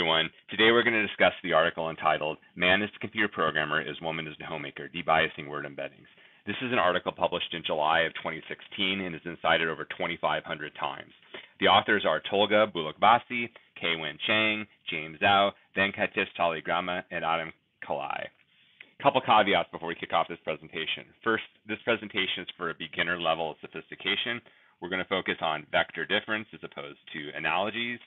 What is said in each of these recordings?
everyone. Today we're going to discuss the article entitled Man is the Computer Programmer as Woman is the Homemaker, Debiasing Word Embeddings. This is an article published in July of 2016 and has been cited over 2,500 times. The authors are Tolga, Bolukbasi, Kai-Wei, Chang, James Zhao, Venkatesh, Saligrama, and Adam Kalai. A couple caveats before we kick off this presentation. First, this presentation is for a beginner level of sophistication. We're going to focus on vector difference as opposed to analogies.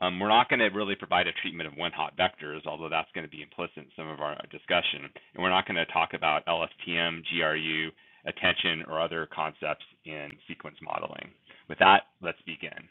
We're not going to really provide a treatment of one-hot vectors, although that's going to be implicit in some of our discussion. And we're not going to talk about LSTM, GRU, attention, or other concepts in sequence modeling. With that, let's begin.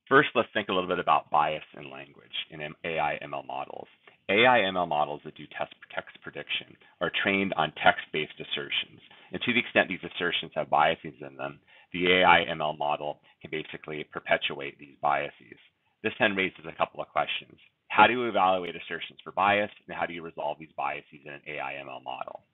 First, let's think a little bit about bias in language in AI/ML models. AI/ML models that do text prediction are trained on text-based assertions. And to the extent these assertions have biases in them, the AI/ML model can basically perpetuate these biases. This then raises a couple of questions. How do you evaluate assertions for bias, and how do you resolve these biases in an AI/ML model?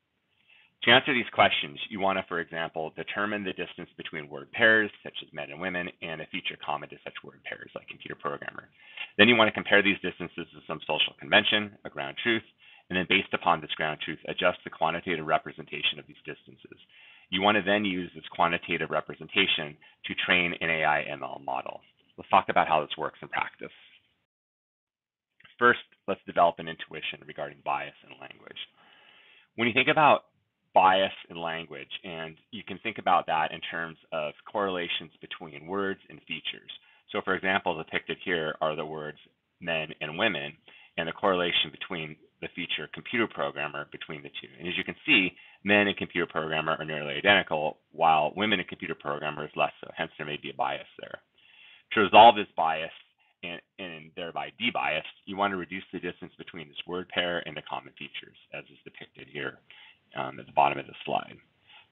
To answer these questions, you want to, for example, determine the distance between word pairs, such as men and women, and a feature common to such word pairs, like computer programmer. Then you want to compare these distances to some social convention, a ground truth, and then based upon this ground truth, adjust the quantitative representation of these distances. You want to then use this quantitative representation to train an AI/ML model. Let's talk about how this works in practice. First, let's develop an intuition regarding bias in language. When you think about bias in language, and you can think about that in terms of correlations between words and features. So for example, depicted here are the words men and women, and the correlation between the feature computer programmer between the two. And as you can see, men and computer programmer are nearly identical, while women and computer programmer is less so, hence there may be a bias there. To resolve this bias and thereby debias, you want to reduce the distance between this word pair and the common features, as is depicted here at the bottom of the slide.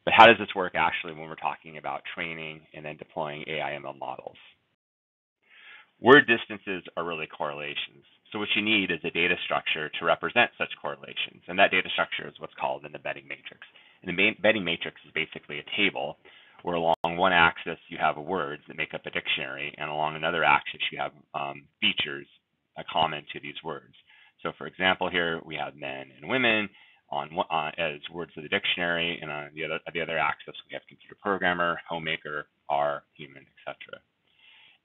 But how does this work actually when we're talking about training and then deploying AI/ML models? Word distances are really correlations. So what you need is a data structure to represent such correlations. And that data structure is what's called an embedding matrix. An embedding matrix is basically a table where along one axis you have words that make up a dictionary, and along another axis you have features common to these words. So for example, here we have men and women as words of the dictionary, and on the other axis we have computer programmer, homemaker, are, human, etc.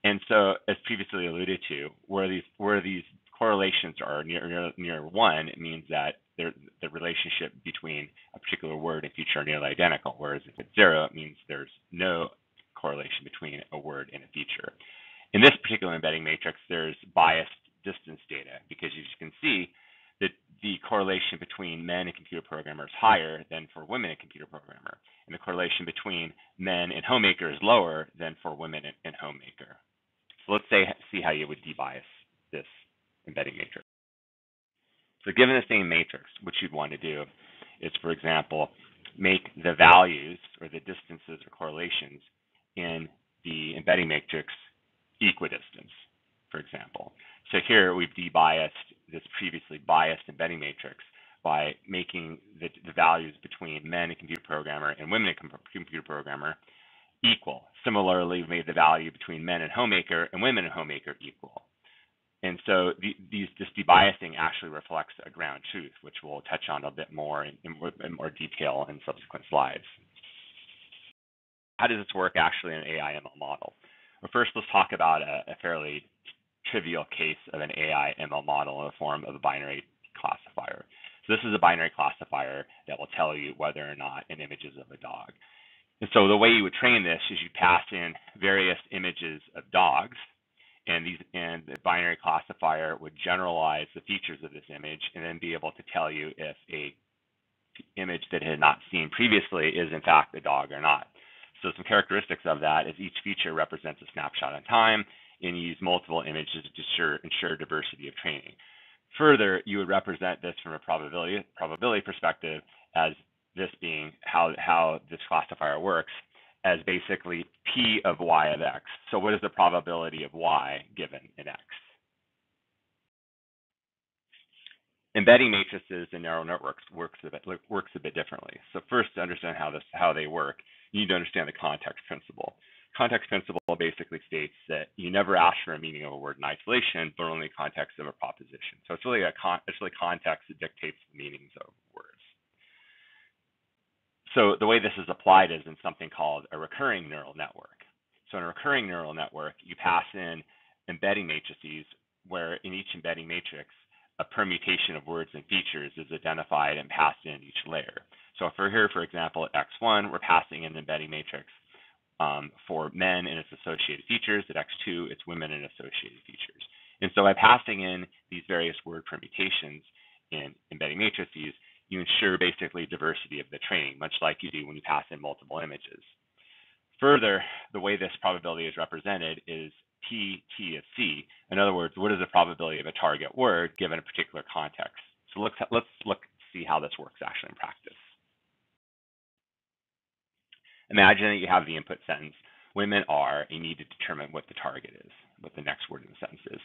And so, as previously alluded to, where these correlations are near one, it means that the relationship between a particular word and feature are nearly identical. Whereas if it's zero, it means there's no correlation between a word and a feature. In this particular embedding matrix, there's biased distance data, because as you can see, that the correlation between men and computer programmer is higher than for women and computer programmer, and the correlation between men and homemaker is lower than for women and homemaker. So let's see how you would debias this embedding matrix. So given the same matrix, what you'd want to do is, for example, make the values or the distances or correlations in the embedding matrix equidistant, for example. So here we've debiased this previously biased embedding matrix by making the values between men and computer programmer and women and computer programmer equal. Similarly, we've made the value between men and homemaker and women and homemaker equal. And so this debiasing actually reflects a ground truth, which we'll touch on a bit more in more detail in subsequent slides. How does this work actually in an AI/ML model? Well, first, let's talk about a fairly trivial case of an AI/ML model in the form of a binary classifier. So this is a binary classifier that will tell you whether or not an image is of a dog. And so the way you would train this is you pass in various images of dogs, and the binary classifier would generalize the features of this image and then be able to tell you if a image that it had not seen previously is in fact a dog or not. So some characteristics of that is each feature represents a snapshot in time, and you use multiple images to ensure diversity of training. Further, you would represent this from a probability perspective as this being how this classifier works, as basically P of Y of X. So what is the probability of Y given in X? Embedding matrices in neural networks works a bit differently. So first, to understand how they work, you need to understand the context principle. context principle basically states that you never ask for a meaning of a word in isolation, but only context of a proposition. So it's really context that dictates the meanings of words. So the way this is applied is in something called a recurring neural network. So in a recurring neural network, you pass in embedding matrices where in each embedding matrix, a permutation of words and features is identified and passed in each layer. So if we're here, for example, at X1, we're passing in an embedding matrix for men and its associated features. At X2, it's women and associated features. And so by passing in these various word permutations in embedding matrices, you ensure basically diversity of the training, much like you do when you pass in multiple images. Further, the way this probability is represented is P of C. In other words, what is the probability of a target word given a particular context? So let's see how this works actually in practice. Imagine that you have the input sentence, women are, and you need to determine what the target is, what the next word in the sentence is.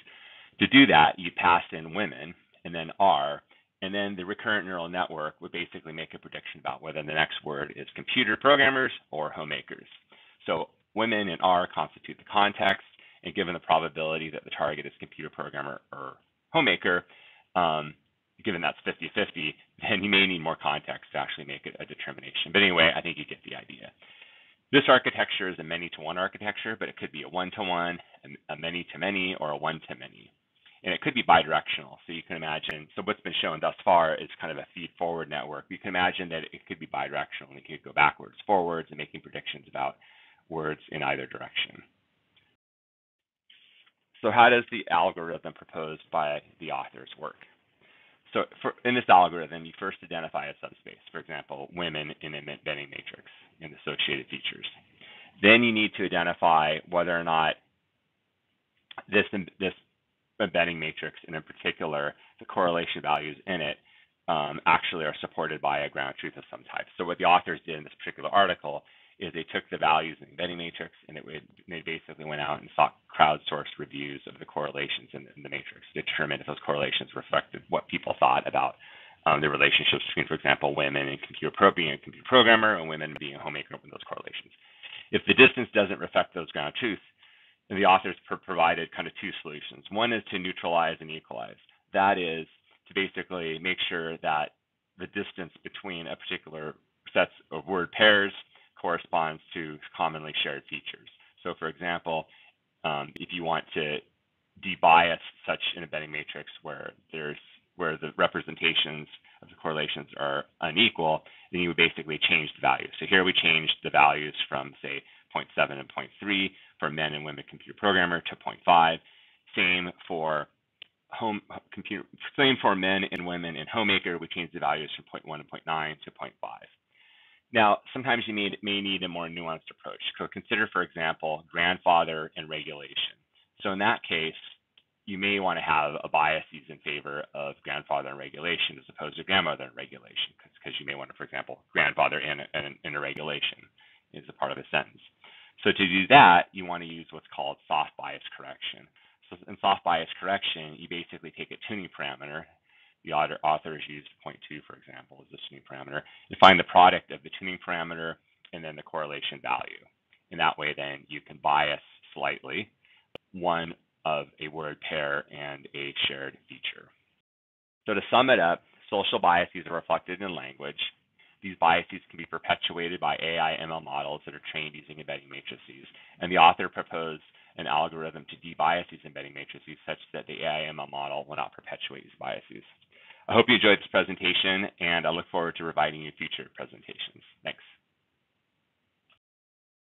To do that, you pass in women and then are, and then the recurrent neural network would basically make a prediction about whether the next word is computer programmers or homemakers. So women and are constitute the context, and given the probability that the target is computer programmer or homemaker, given that's 50-50, then you may need more context to actually make it a determination. But anyway, I think you get the idea. This architecture is a many-to-one architecture, but it could be a one-to-one, a many-to-many, or a one-to-many. And it could be bidirectional. So you can imagine, so what's been shown thus far is kind of a feed-forward network. You can imagine that it could be bidirectional, and it could go backwards, forwards, and making predictions about words in either direction. So how does the algorithm proposed by the authors work? So in this algorithm, you first identify a subspace, for example, women in an embedding matrix and associated features. Then you need to identify whether or not this embedding matrix, and in particular, the correlation values in it, actually are supported by a ground truth of some type. So what the authors did in this particular article is they took the values in the embedding matrix, and they basically went out and sought crowdsourced reviews of the correlations in the matrix to determine if those correlations reflected what people thought about the relationships between, for example, women and being a computer programmer and women being a homemaker with those correlations. If the distance doesn't reflect those ground truths, then the authors provided kind of two solutions. One is to neutralize and equalize. That is to basically make sure that the distance between a particular sets of word pairs corresponds to commonly shared features. So for example, if you want to debias such an embedding matrix where the representations of the correlations are unequal, then you would basically change the values. So here we changed the values from, say, 0.7 and 0.3 for men and women computer programmer to 0.5. Same for men and women in homemaker. We changed the values from 0.1 and 0.9 to 0.5. Now, sometimes you may need a more nuanced approach. So consider, for example, grandfather and regulation. So in that case, you may want to have a biases in favor of grandfather and regulation as opposed to grandmother and regulation, because you may want to, for example, grandfather in a regulation is a part of a sentence. So to do that, you want to use what's called soft bias correction. So in soft bias correction, you basically take a tuning parameter. The authors used 0.2, for example, as the tuning parameter, and find the product of the tuning parameter and then the correlation value. In that way, then you can bias slightly one of a word pair and a shared feature. So to sum it up, social biases are reflected in language. These biases can be perpetuated by AI ML models that are trained using embedding matrices. And the author proposed an algorithm to debias these embedding matrices such that the AI ML model will not perpetuate these biases. I hope you enjoyed this presentation, and I look forward to providing you future presentations. Thanks.